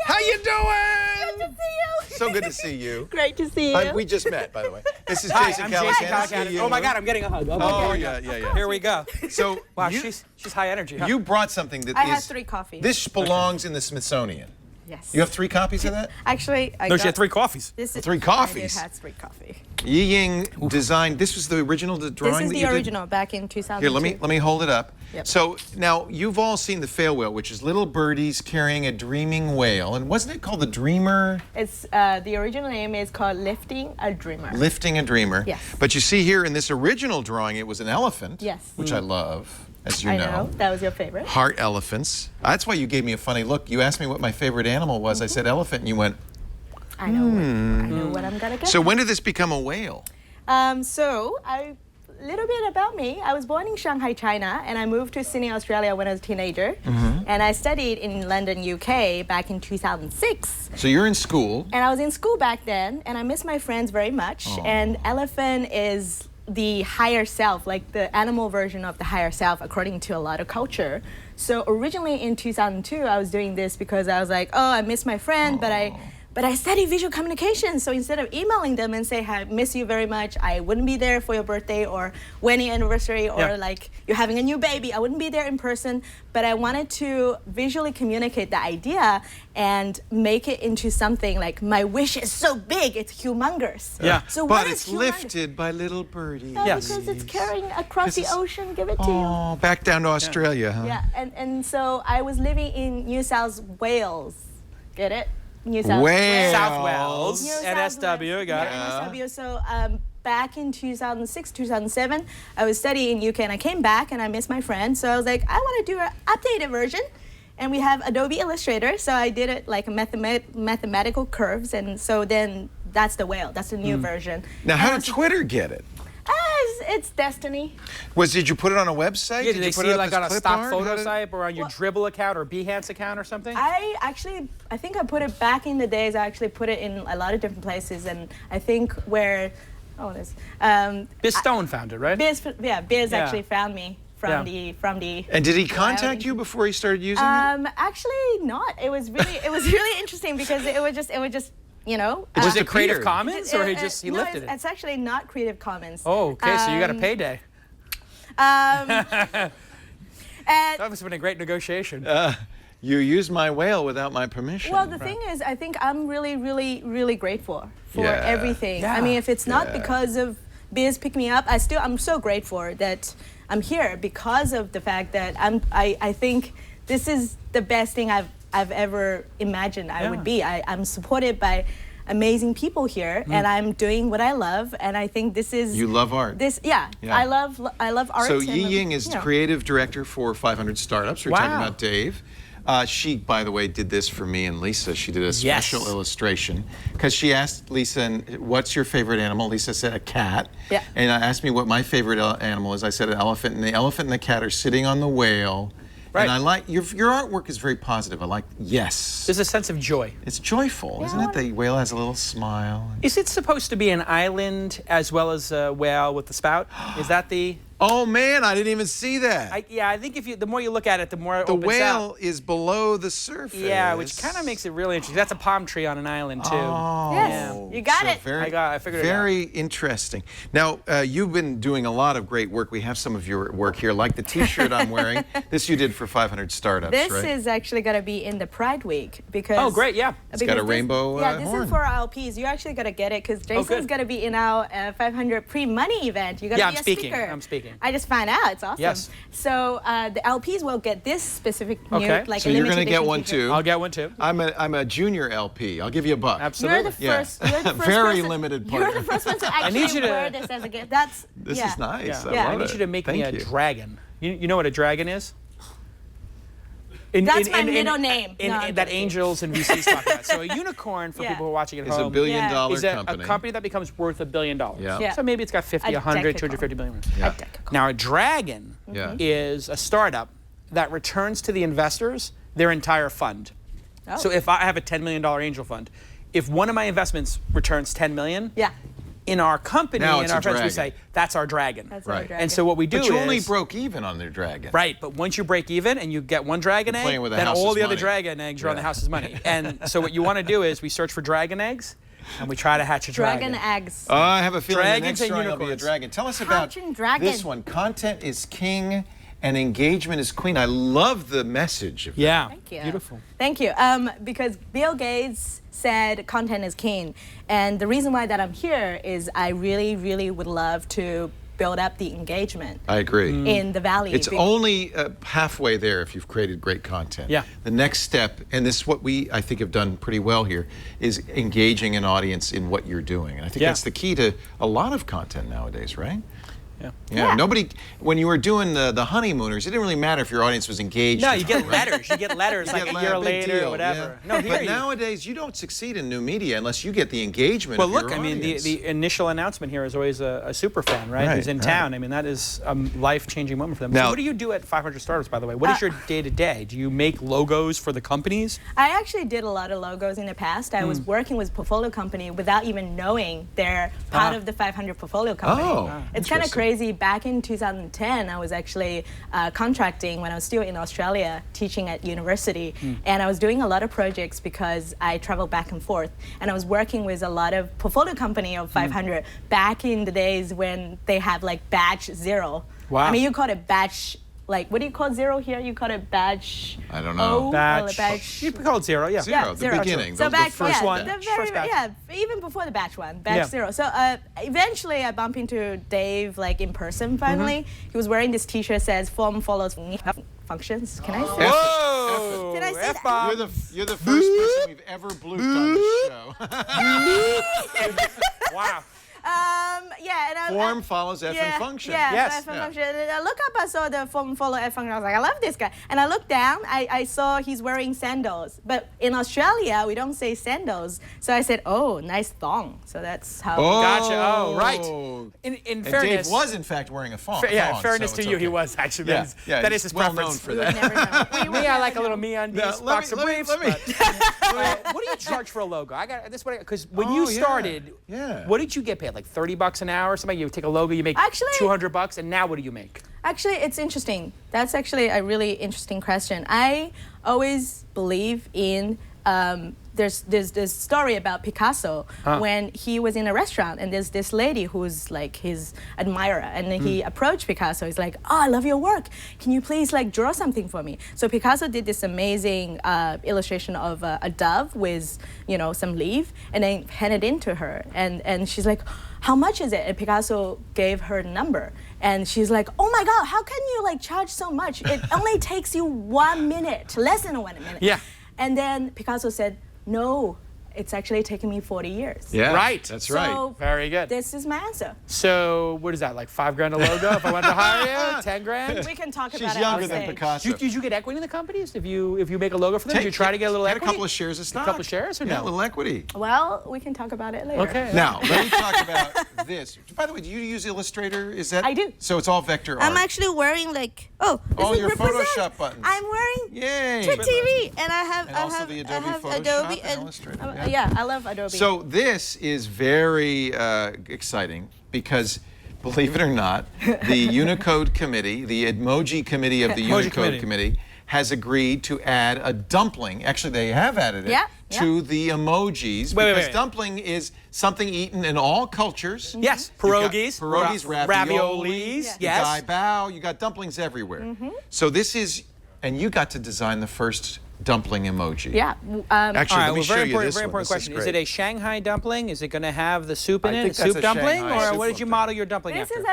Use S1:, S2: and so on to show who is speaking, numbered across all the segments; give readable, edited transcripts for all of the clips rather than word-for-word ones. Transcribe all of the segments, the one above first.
S1: How you doing?
S2: Good to see you.
S1: So good to see you.
S2: Great to see you.
S1: We just met, by the way. This is
S3: Hi,
S1: Jason
S3: I'm
S1: Calacanis.
S3: Jason Calacanis. Oh my God, I'm getting a hug.
S1: Oh, yeah.
S3: Here we go.
S1: So
S3: Wow,
S1: you,
S3: she's high energy, huh?
S1: you brought something that
S2: I have 3 coffees.
S1: This belongs in the Smithsonian.
S2: Yes.
S1: You have 3 copies of that?
S2: Actually, I
S3: No,
S2: got,
S3: she had 3 coffees.
S2: This is,
S1: 3 coffees?
S2: I did have 3 coffee.
S1: Yi Ying designed. This was the original drawing
S2: This is
S1: that
S2: the
S1: you did?
S2: original back in 2002.
S1: Here, let me hold it up.
S2: Yep.
S1: So now you've all seen the fail whale, which is little birdies carrying a dreaming whale, and wasn't it called the Dreamer?
S2: It's the original name is called Lifting a Dreamer.
S1: Lifting a Dreamer.
S2: Yes.
S1: But you see here in this original drawing, it was an elephant.
S2: Yes.
S1: Which I love, as you
S2: I know. That was your favorite.
S1: Heart elephants. That's why you gave me a funny look. You asked me what my favorite animal was. I said elephant, and you went.
S2: I know what I'm gonna get.
S1: So when did this become a whale?
S2: Little bit about me. I was born in Shanghai, China, and I moved to Sydney, Australia when I was a teenager. And I studied in London, UK back in 2006.
S1: So you're in school.
S2: And I was in school back then, and I miss my friends very much. And elephant is the higher self, like the animal version of the higher self, according to a lot of culture. So originally in 2002, I was doing this because I was like, oh, I miss my friend, but I study visual communication, so instead of emailing them and say, I miss you very much, I wouldn't be there for your birthday or wedding anniversary or like you're having a new baby, I wouldn't be there in person, but I wanted to visually communicate the idea and make it into something like my wish is so big, it's humongous.
S3: Yeah.
S2: So
S1: But
S2: what
S1: it's
S2: is humongous?
S1: lifted by little birdies.
S2: Yes. Because it's carrying across the ocean, give it to you.
S1: Oh, back down to Australia, huh?
S2: Yeah, and so I was living in New South Wales. Get it? New South
S1: Wales.
S3: South Wales,
S2: New South
S3: NSW,
S2: Wales.
S3: got it.
S2: Yeah, NSW. So back in 2006, 2007, I was studying in UK and I came back and I missed my friend. So I was like, I want to do an updated version. And we have Adobe Illustrator. So I did it like mathematical curves. And so then that's the whale. That's the new version.
S1: Now, how did Twitter get it?
S2: It's destiny.
S1: Did you put it on a website?
S3: Yeah, did they
S1: you put
S3: see
S1: it
S3: it
S1: up
S3: like
S1: as
S3: on a
S1: clip
S3: stock
S1: art?
S3: photo site or on your Dribble account or Behance account or something?
S2: I think I put it back in the days. I actually put it in a lot of different places. And I think where,
S3: Biz Stone found it, right?
S2: Biz actually found me from the.
S1: And did he contact you before he started using it?
S2: Actually not. It was really interesting because it was just you know.
S3: Was it
S1: appeared.
S3: Creative Commons or he
S2: no,
S3: lifted it?
S2: It's actually not Creative Commons.
S3: Oh, okay, so you got a payday.
S2: And
S3: That must have been a great negotiation.
S1: You used my whale without my permission.
S2: well, the thing is, I think I'm really, really, really grateful for
S1: Yeah.
S2: everything.
S3: Yeah.
S2: I mean, if it's not because of Biz picking me up, I'm so grateful that I'm here because of the fact that I think this is the best thing I've ever imagined I would be. I'm supported by amazing people here, and I'm doing what I love, and I think this is.
S1: You love art.
S2: I love art.
S1: So
S2: and,
S1: Yi Ying is
S2: you know.
S1: creative director for 500 Startups. We're talking about Dave. She, by the way, did this for me and Lisa. She did a special illustration because she asked Lisa, what's your favorite animal? Lisa said a cat.
S2: Yeah.
S1: And asked me what my favorite animal is. I said an elephant, and the elephant and the cat are sitting on the whale.
S3: Right.
S1: And I like, your artwork is very positive. I like, yes.
S3: There's a sense of joy.
S1: It's joyful, isn't it? The whale has a little smile.
S3: Is it supposed to be an island as well as a whale with the spout? Is that the...
S1: Oh man, I didn't even see that.
S3: I think the more you look at it, the more it
S1: The
S3: opens
S1: whale
S3: up.
S1: is below the surface.
S3: Yeah, which kind of makes it really interesting. That's a palm tree on an island, too.
S1: Oh,
S2: Yes, you got it.
S3: I figured it out.
S1: Very interesting. Now, you've been doing a lot of great work. We have some of your work here, like the T-shirt I'm wearing. This you did for 500 Startups,
S2: This
S1: right?
S2: is actually going to be in the Pride Week because.
S3: Oh, great, yeah.
S1: It's got a rainbow
S2: Yeah, this
S1: horn.
S2: is for our LPs. You actually got to get it because Jason's going to be in our 500 pre-money event. You're going to be a speaker.
S3: I'm speaking.
S2: I just found out. It's awesome.
S3: Yes.
S2: So the LPs will get this specific new, like
S1: so
S2: a
S1: you're
S2: limited
S1: going to get
S2: edition
S1: one
S2: t-shirt.
S1: too.
S3: I'll get one, too.
S1: I'm a junior LP. I'll give you $1.
S3: Absolutely.
S2: You're the first. You're the first
S1: Very
S2: person,
S1: limited
S2: You're
S1: partner.
S2: the first one to actually
S3: need you to-
S2: wear this as a gift. That's
S1: This is nice.
S2: Yeah.
S1: I
S3: I
S1: love
S3: need you to make me a
S1: Thank you.
S3: dragon. You know what a dragon is?
S2: That's my middle name.
S3: In,
S2: No, I'm
S3: that
S2: joking.
S3: angels and VCs talk about. So a unicorn, for people who are watching at
S1: It's
S3: home,
S1: $1 billion
S3: is a
S1: company.
S3: company that becomes worth $1 billion.
S1: Yeah.
S2: Yeah.
S3: So maybe it's got 50,
S2: A
S3: 100,
S2: decacorn.
S3: 250 billion.
S1: Yeah.
S3: Now a dragon
S1: Yeah.
S3: is a startup that returns to the investors their entire fund.
S2: Oh.
S3: So if I have a $10 million angel fund, if one of my investments returns $10 million,
S2: Yeah.
S3: in our company,
S1: Now
S3: in
S1: it's
S3: our
S1: a
S3: friends, we
S1: dragon.
S3: say, that's our dragon.
S2: That's
S1: Right.
S2: our dragon.
S3: And so what we do
S1: But you
S3: is...
S1: only broke even on their dragon.
S3: Right, but once you break even and you get one dragon
S1: You're playing
S3: egg,
S1: with the
S3: then all
S1: house's
S3: the other
S1: money.
S3: dragon eggs are on the
S1: Yeah.
S3: house's money. And so what you want to do is we search for dragon eggs, and we try to hatch a dragon.
S2: eggs.
S1: I have a feeling the
S3: Dragons
S1: next
S3: and
S1: drawing will be a
S3: unicorns.
S1: dragon. Tell us about
S2: Hatching dragon.
S1: this one. Content is king and engagement is queen. I love the message of that.
S3: Yeah,
S2: Thank you.
S3: beautiful.
S2: Thank you. Because Bill Gates said content is king. And the reason why that I'm here is I really, really would love to build up the engagement
S1: I agree.
S2: in the Valley.
S1: It's only halfway there if you've created great content.
S3: Yeah.
S1: The next step, and this is what we, I think, have done pretty well here, is engaging an audience in what you're doing. And I think
S3: Yeah.
S1: that's the key to a lot of content nowadays, right?
S3: Yeah.
S1: Yeah. Nobody, when you were doing the honeymooners, it didn't really matter if your audience was engaged.
S3: No,
S1: or
S3: you
S1: not,
S3: get
S1: right?
S3: letters. You get letters like
S1: Get
S3: a year
S1: big
S3: later
S1: deal,
S3: or whatever.
S1: yeah.
S3: No, here
S1: But
S3: you-
S1: nowadays, you don't succeed in new media unless you get the engagement
S3: Well,
S1: of
S3: look,
S1: your
S3: I mean,
S1: audience.
S3: the initial announcement here is always a super fan, right?
S1: Right,
S3: Who's in
S1: right.
S3: town. I mean, that is a life-changing moment for them.
S1: Now-
S3: So what do you do at 500 Startups, by the way? What is your day-to-day? Do you make logos for the companies?
S2: I actually did a lot of logos in the past. I was working with portfolio company without even knowing they're part of the 500 portfolio company.
S1: Oh,
S2: it's kind of
S1: interesting.
S2: crazy. Back in 2010, I was actually contracting when I was still in Australia, teaching at university, and I was doing a lot of projects because I traveled back and forth, and I was working with a lot of portfolio company of 500 back in the days when they have like batch 0.
S3: Wow.
S2: I mean, you call it batch. Like, what do you call 0 here? You call it batch.
S1: I don't know.
S2: O,
S3: Batch. You can call it 0, yeah.
S1: Zero, the beginning,
S2: So
S1: the
S2: back,
S1: first
S2: yeah,
S3: one.
S2: the
S3: First batch.
S2: yeah, even before the batch one, batch
S3: Yeah.
S2: 0. So eventually I bumped into Dave like in person finally. He was wearing this t-shirt says form follows functions. Can I say?
S3: Whoa!
S2: Did I say that?
S3: F-bomb.
S1: You're the first person we've ever blooped on this show.
S3: Wow.
S2: Yeah, and
S1: Form follows F
S2: yeah,
S1: and function.
S2: Yeah,
S3: Yes.
S2: F and
S1: Yeah.
S2: function. And I look up, I saw the form follow F function. I was like, I love this guy. And I looked down, I saw he's wearing sandals. But in Australia, we don't say sandals. So I said, oh, nice thong. So that's how.
S3: Gotcha. Oh, right. In
S1: And
S3: fairness,
S1: Dave was, in fact, wearing a thong.
S3: yeah, fairness
S1: so
S3: to
S1: it's
S3: you, he
S1: okay.
S3: was actually.
S1: Yeah, yeah,
S3: that
S1: he's
S3: is his
S1: well
S3: preference.
S1: known for
S2: We
S1: that.
S2: would never know.
S3: Me, I like a little me undies,
S1: Now,
S3: boxer briefs.
S1: let me.
S3: What do you charge for a logo? I got this. Because when you
S1: Oh, yeah.
S3: started,
S1: Yeah.
S3: what did you get paid? Like $30 an hour or something? You take a logo, you make
S2: Actually-
S3: $200, and now what do you make?
S2: Actually, it's interesting. That's actually a really interesting question. I always believe in. There's this story about Picasso when he was in a restaurant and there's this lady who's like his admirer and then he approached Picasso. He's like, "Oh, I love your work. Can you please like draw something for me?" So Picasso did this amazing illustration of a dove with some leaf and then handed it in to her and she's like, "How much is it?" And Picasso gave her the number. And she's like, "Oh my God, how can you like charge so much? It only takes you 1 minute, less than 1 minute."
S3: Yeah.
S2: And then Picasso said, "No, it's actually taken me 40 years."
S1: Yeah,
S3: Right.
S1: That's
S2: So
S1: right.
S3: Very good.
S2: this is my answer.
S3: So what is that? Like $5,000 a logo? If I wanted to hire you, 10 grand.
S2: We can talk
S1: She's
S2: about it
S1: younger
S2: on
S1: than
S2: stage.
S1: Picasso.
S3: Did you get equity in the companies if you make a logo for them? Did you try to get a little
S1: Had
S3: equity?
S1: a couple of shares of stock.
S3: couple of shares or
S1: Yeah,
S3: no?
S1: a little equity.
S2: Well, we can talk about it later.
S3: Okay.
S1: Now, let me talk about this. By the way, do you use Illustrator? Is that?
S2: I do.
S1: So it's all vector art.
S2: I'm actually wearing like
S1: Oh,
S2: this
S1: your
S2: represent.
S1: Photoshop buttons.
S2: I'm wearing
S1: Yay.
S2: TWiT TV and I have
S1: And also the Adobe
S2: I have
S1: Photoshop
S2: Adobe
S1: and Illustrator, yeah.
S2: yeah, I love Adobe.
S1: So this is very exciting because, believe it or not, the Unicode committee, the Emoji committee of the
S3: Emoji
S1: Unicode
S3: committee.
S1: committee, has agreed to add a dumpling. Actually, they have added it
S2: Yeah,
S1: to the emojis
S3: Wait,
S1: because
S3: wait.
S1: dumpling is something eaten in all cultures.
S3: Yes.
S1: You've got
S3: Pierogies.
S1: pierogies, raviolis.
S3: Yes.
S1: You got bao. You got dumplings everywhere. So this is, and you got to design the first dumpling emoji.
S2: yeah.
S1: Actually,
S3: All right,
S1: let me
S3: well,
S1: show
S3: very
S1: you
S3: important,
S1: this
S3: very
S1: one.
S3: important
S1: This
S3: question. Is it
S1: great.
S3: a Shanghai dumpling? Is it going to have the soup in
S1: I
S3: it?
S1: think that's
S3: Soup
S1: a
S3: dumpling?
S1: Shanghai
S3: Or
S1: soup
S3: what did you
S1: dumpling.
S3: model your dumpling
S2: This
S3: after?
S2: is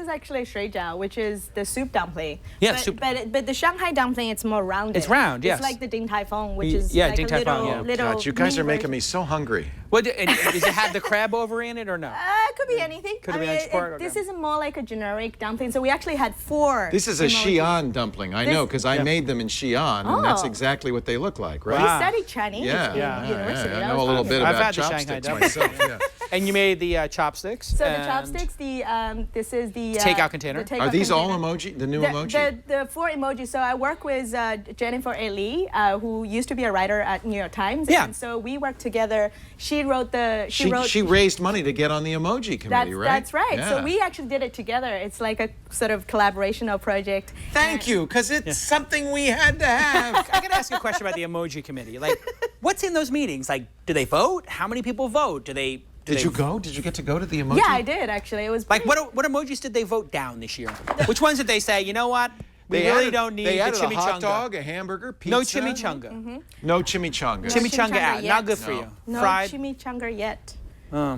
S2: actually shui jiao, which is the soup dumpling.
S3: Yeah,
S2: but,
S3: soup.
S2: But the Shanghai dumpling, it's more rounded.
S3: It's round, yes.
S2: It's like the Ding Tai Fung, which is
S3: Yeah,
S2: like
S3: Ding
S2: a
S3: Tai
S2: little,
S3: Fung, yeah.
S2: little
S1: God, you guys
S2: mini
S1: are making
S2: version.
S1: me so hungry.
S3: What, and does it have the crab over in it or no?
S2: It could be anything.
S3: Could
S2: I
S3: be
S2: mean,
S3: any sport,
S2: this
S3: okay.
S2: is more like a generic dumpling. So we actually had 4.
S1: This is a
S2: emojis.
S1: Xi'an dumpling. I know because I
S3: Yeah.
S1: made them in Xi'an, and that's
S2: Oh.
S1: exactly what they look like, right?
S2: We
S3: Wow.
S2: studied Chinese
S1: Yeah,
S2: in
S1: yeah,
S2: university.
S1: I
S2: That
S1: know
S2: was
S1: a little
S2: fun.
S1: bit
S3: I've
S1: about
S3: had the Shanghai
S1: chopsticks
S3: dumpling.
S1: myself. Yeah.
S3: And you made the chopsticks.
S2: So the chopsticks, this is the
S3: takeout container.
S2: the takeout
S1: Are these
S2: container.
S1: all emoji? The new emoji?
S2: The 4 emojis. So I work with Jennifer A. Lee, who used to be a writer at New York Times.
S3: Yeah.
S2: And so we worked together. She wrote the.
S1: She raised money to get on the emoji committee, right?
S2: That's right.
S1: Yeah.
S2: So we actually did it together. It's like a sort of collaborational project.
S1: Thank you, because it's something we had to have.
S3: I got to ask you a question about the emoji committee. Like, what's in those meetings? Like, do they vote? How many people vote?
S1: Did you go? Did you get to go to the emoji?
S2: Yeah, I did actually. It was
S3: Like, what emojis did they vote down this year? Which ones did they say, you know what? We really don't need
S1: they
S3: the
S1: added
S3: chimichanga.
S1: a hot dog, a hamburger, pizza.
S3: No chimichanga.
S1: No chimichanga.
S3: Chimichanga out.
S2: yet.
S3: Not good for
S1: No.
S3: you.
S2: no
S3: Fried.
S2: chimichanga yet.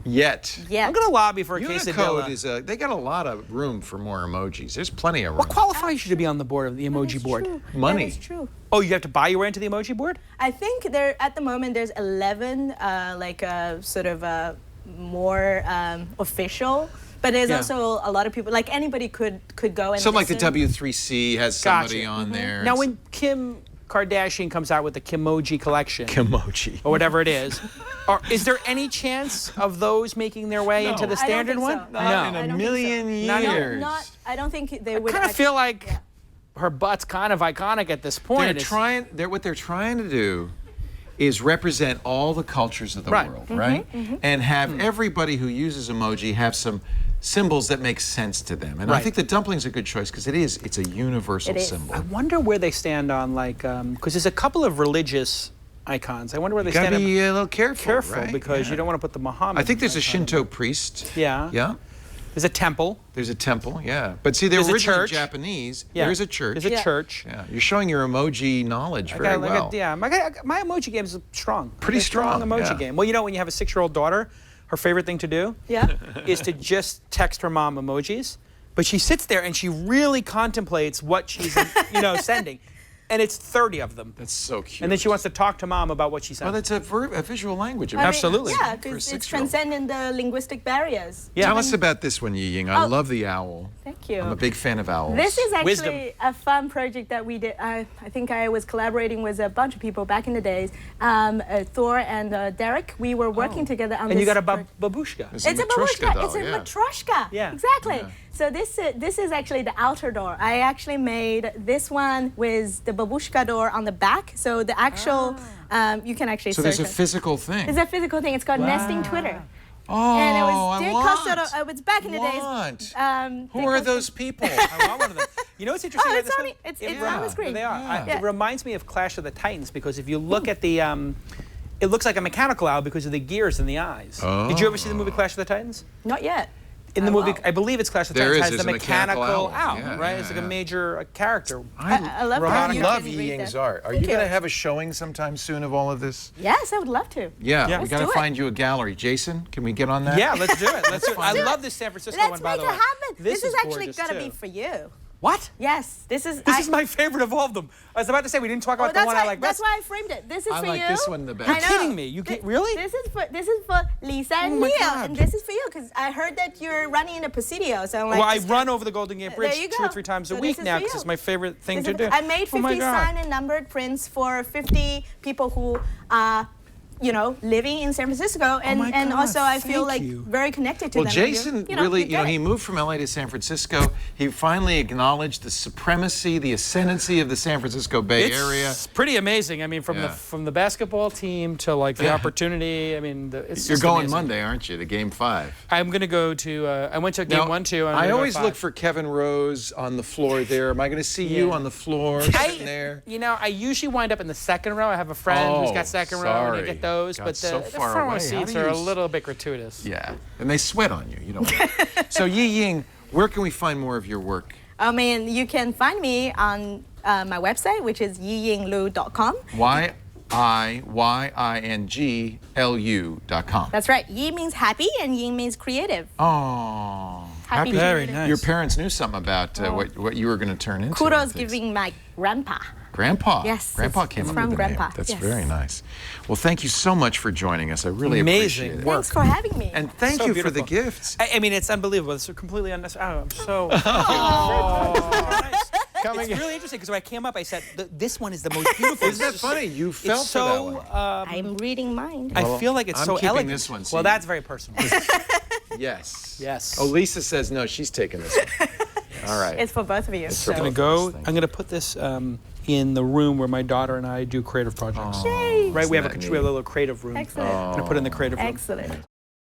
S1: Yet.
S2: Yet.
S3: I'm going to lobby for a
S1: Unicode
S3: quesadilla.
S1: is they got a lot of room for more emojis. There's plenty of room.
S3: What qualifies you to be on the board of the emoji
S2: That's
S3: board?
S2: true.
S1: Money.
S2: That is true.
S3: Oh, you have to buy your way into the emoji board?
S2: I think there at the moment there's 11 sort of more official, but there's
S3: Yeah.
S2: also a lot of people. Like anybody could go and
S1: So like the
S2: listen.
S1: W3C has somebody
S3: Gotcha.
S1: on there.
S3: Now, when Kim Kardashian comes out with the Kimoji collection,
S1: Emoji.
S3: or whatever it is, is there any chance of those making their way into the
S2: I don't
S3: standard
S2: think
S3: one?
S2: so.
S1: Not
S2: I
S1: in
S2: don't
S1: a
S2: think
S1: million
S3: so.
S1: years.
S2: Not. I don't think they
S3: I
S2: would.
S3: kind of feel like her butt's kind of iconic at this point.
S1: What they're trying to do is represent all the cultures of the
S3: Right.
S1: world, right? And have everybody who uses emoji have some symbols that make sense to them. And I
S3: Right.
S1: think the dumpling's a good choice because it's a universal
S2: It is.
S1: symbol.
S3: I wonder where they stand on because there's a couple of religious icons. I wonder where they
S1: Gotta
S3: stand.
S1: be a little careful, right?
S3: because you
S1: Yeah.
S3: don't want to put the Muhammad.
S1: I think there's a
S3: icon.
S1: Shinto priest.
S3: Yeah.
S1: Yeah.
S3: There's a temple.
S1: There's a temple, yeah. But see, they're
S3: There's a
S1: originally
S3: church.
S1: Japanese.
S3: Yeah.
S1: There's a church.
S3: There's a
S2: Yeah.
S3: church.
S1: Yeah, you're showing your emoji knowledge very well.
S3: My emoji game is strong.
S1: Pretty
S3: A
S1: strong,
S3: emoji
S1: yeah.
S3: game. Well, you know, when you have a 6-year-old daughter, her favorite thing to do
S2: Yeah.
S3: is to just text her mom emojis. But she sits there and she really contemplates what she's, sending. And it's 30 of them.
S1: That's so cute.
S3: And then she wants to talk to mom about what she sent.
S1: Well, that's a visual language.
S2: I mean,
S3: Absolutely.
S2: Yeah,
S1: For a
S2: because it's
S1: 6-year-old.
S2: transcending the linguistic barriers.
S3: Yeah.
S1: Tell us about this one, Yi Ying. I
S2: Oh.
S1: love the owl.
S2: Thank you.
S1: I'm a big fan of owls.
S2: This is actually
S3: Wisdom.
S2: a fun project that we did. I think I was collaborating with a bunch of people back in the days. Thor and Derek, we were working together on
S3: and
S2: this.
S3: you got a
S2: project.
S3: babushka.
S1: It's
S2: It's a
S1: matryoshka
S2: babushka.
S1: doll,
S2: It's a
S1: yeah.
S2: matryoshka.
S3: Yeah.
S2: Exactly.
S1: Yeah.
S2: So this is actually the outer door. I actually made this one with the babushka door on the back. So the actual, you can actually
S1: So
S2: search
S1: there's a
S2: it.
S1: physical thing.
S2: It's a physical thing. It's called nesting Twitter.
S1: Oh,
S2: And it
S1: I
S2: was Dick
S1: want.
S2: Costello. It was back in the
S1: Want.
S2: days.
S1: Who
S2: Dick
S1: are
S2: Costello-
S1: those people?
S3: I want one of them. You know what's interesting
S2: Oh,
S3: about
S2: it's
S3: this
S2: on
S3: one?
S2: the- it's on the screen.
S3: They are.
S2: Yeah.
S3: It reminds me of Clash of the Titans because if you look at the, it looks like a mechanical owl because of the gears in the eyes. Did you ever see the movie Clash of the Titans?
S2: Not yet.
S3: In the
S2: Oh,
S3: movie,
S2: wow.
S3: I believe it's Clash of the
S1: There
S3: Titans,
S1: is,
S3: has the
S1: there's a mechanical
S3: mechanical
S1: owl.
S3: owl,
S1: Yeah,
S3: right?
S1: yeah,
S3: It's like a
S1: yeah.
S3: major character.
S2: I love
S1: I
S2: how you
S1: love
S2: can
S1: Yi
S2: read
S1: Ying's
S2: that.
S1: art. Are
S2: Thank
S1: you going to
S2: you.
S1: have a showing sometime soon of all of this?
S2: Yes, I would love to.
S1: Yeah,
S3: Yeah.
S1: we
S3: Let's
S1: got to
S2: do it.
S1: find you a gallery. Jason, can we get on that?
S3: Yeah, let's do it. Let's do it. I
S2: do it.
S3: love this San Francisco
S2: Let's
S3: one, by
S2: make
S3: the
S2: it
S3: way.
S2: happen. This is actually
S3: gorgeous,
S2: gonna
S3: too.
S2: be for you.
S3: What?
S2: Yes, this is.
S3: This is my favorite of all of them. I was about to say we didn't talk about the
S2: that's
S3: one
S2: why,
S3: I like
S2: That's
S3: best.
S2: why I framed it. This is
S1: I
S2: for
S1: like
S2: you.
S1: this one the best.
S2: I
S1: You're
S2: know.
S3: kidding me. You can't- really?
S2: This is for Lisa and
S3: Oh my
S2: Neil,
S3: God.
S2: and this is for you because I heard that you're running in a Presidio. So I'm like,
S3: Well, I
S2: just-
S3: run over the Golden Gate Bridge
S2: you
S3: 2
S2: go.
S3: or 3 times a
S2: So
S3: week
S2: this is
S3: now
S2: for
S3: because
S2: you.
S3: it's my favorite thing
S2: this
S3: to
S2: is-
S3: do.
S2: I made
S3: Oh my
S2: 50
S3: God.
S2: signed and numbered prints for 50 people who are, living in San Francisco, and
S3: my
S2: and
S3: God,
S2: also I feel
S3: thank
S2: like
S3: you.
S2: very connected to
S1: Well,
S2: them.
S1: Jason
S2: you
S1: really,
S2: did it.
S1: he moved from LA to San Francisco. He finally acknowledged the supremacy, the ascendancy of the San Francisco Bay Area.
S3: It's pretty amazing. I mean, from
S1: Yeah.
S3: the basketball team to like the opportunity. I mean, it's
S1: You're
S3: just
S1: going
S3: amazing.
S1: Monday, aren't you, to Game 5?
S3: I'm going to go to. I went to game
S1: Now,
S3: 1, 2. And I'm
S1: I
S3: gonna go
S1: always
S3: 5.
S1: look for Kevin Rose on the floor there. Am I going to see you
S3: Yeah.
S1: on the floor sitting there?
S3: You know, I usually wind up in the second row. I have a friend who's
S1: Oh,
S3: got second row, and I
S1: sorry.
S3: get those.
S1: God,
S3: but
S1: so
S3: the
S1: far
S3: front row
S1: away. How
S3: seats
S1: do
S3: are
S1: you
S3: a little bit gratuitous.
S1: Yeah, and they sweat on you. You don't. So Yi Ying, where can we find more of your work?
S2: I mean, you can find me on my website, which is yiyinglu.com.
S1: YIYINGLU.com.
S2: That's right. Yi means happy, and Ying means creative.
S1: Oh,
S2: Happy
S3: Very
S2: creative.
S3: nice.
S1: Your parents knew something about what you were going to turn into.
S2: Kudos
S1: and things.
S2: giving my grandpa.
S1: Grandpa.
S2: Yes,
S1: Grandpa
S2: it's
S1: came up
S2: from
S1: with the name.
S2: Grandpa,
S1: That's
S2: yes.
S1: very nice. Well, thank you so much for joining us. I really
S3: Amazing
S1: appreciate it.
S3: work.
S2: Thanks for having me.
S1: And thank
S3: So
S1: you for the
S3: beautiful.
S1: gifts.
S3: I mean, it's unbelievable. It's completely unnecessary. I'm so. Nice.
S1: coming
S3: It's really interesting because when I came up, I said, this one is the most beautiful.
S1: Isn't that funny? You fell
S3: It's
S1: for that
S3: so.
S1: one.
S2: I'm reading mind.
S3: I feel like it's
S1: I'm
S3: so
S1: keeping
S3: elegant.
S1: this one, so
S3: well,
S1: you-
S3: that's very personal.
S1: Yes.
S3: Yes.
S1: Oh, Lisa says no, she's taking this one. All right.
S2: It's for both of you.
S1: for
S3: I'm gonna
S1: both
S3: go.
S1: of us,
S3: I'm gonna put this in the room where my daughter and I do creative projects.
S2: Yay.
S3: Right, we have
S1: Isn't that
S3: we have a
S1: neat?
S3: little creative room.
S2: Excellent.
S3: I'm gonna put it in the creative room.
S2: Excellent.